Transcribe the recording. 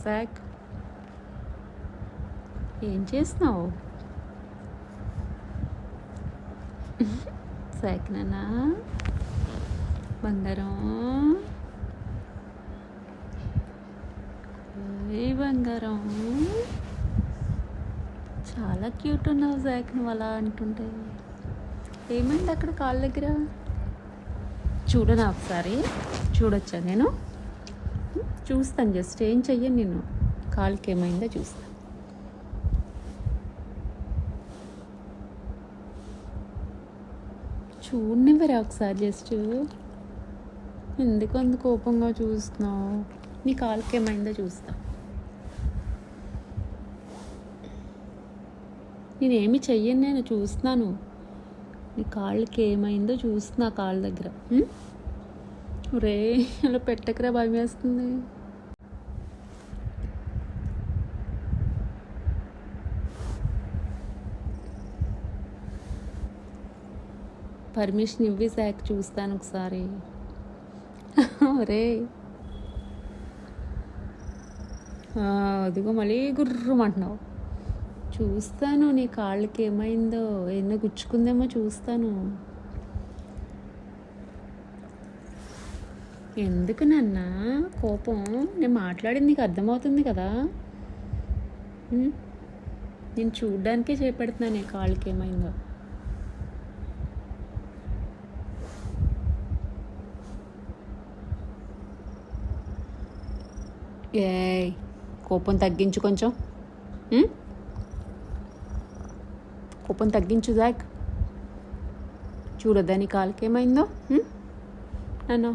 Sack ఏం చేస్తున్నావు? Sack నాన్న బంగారం, ఏ బంగారం, చాలా క్యూట్ ఉన్నావు శాక్. నువ్వు అలా అంటుంటే ఏమైంది అక్కడ కాళ్ళ దగ్గర? చూడనా ఒకసారి? చూడొచ్చా నేను? చూస్తాను, జస్ట్ ఏం చెయ్యను నేను. కాళ్ళకి ఏమైందో చూస్తాను. చూడనివ్వరా ఒకసారి? జస్ట్ ఎందుకు అంత కోపంగా చూస్తున్నావు? నీ కాళ్ళకి ఏమైందో చూస్తా. నేనేమి చెయ్యను, నేను చూస్తున్నాను. నీ కాళ్ళకి ఏమైందో చూస్తున్నా కాళ్ళ దగ్గర. రే అలా పెట్టకరా, భయం వేస్తుంది. పర్మిషన్ ఇవ్వి శాక్, చూస్తాను ఒకసారి. రే అదిగో మళ్ళీ గుర్రమంటున్నావు. చూస్తాను నీ కాళ్ళకి ఏమైందో, ఎన్నో గుచ్చుకుందేమో చూస్తాను. ఎందుకు నాన్న కోపం? నేను మాట్లాడింది నీకు అర్థమవుతుంది కదా. నేను చూడ్డానికే చేపెడుతున్నాను నీ కాళ్ళకి ఏమైందో. ఏ కోపం తగ్గించు కొంచెం. కోపం తగ్గించు జాక్. చూడొద్దా నీ కాళ్ళకి ఏమైందో? నన్ను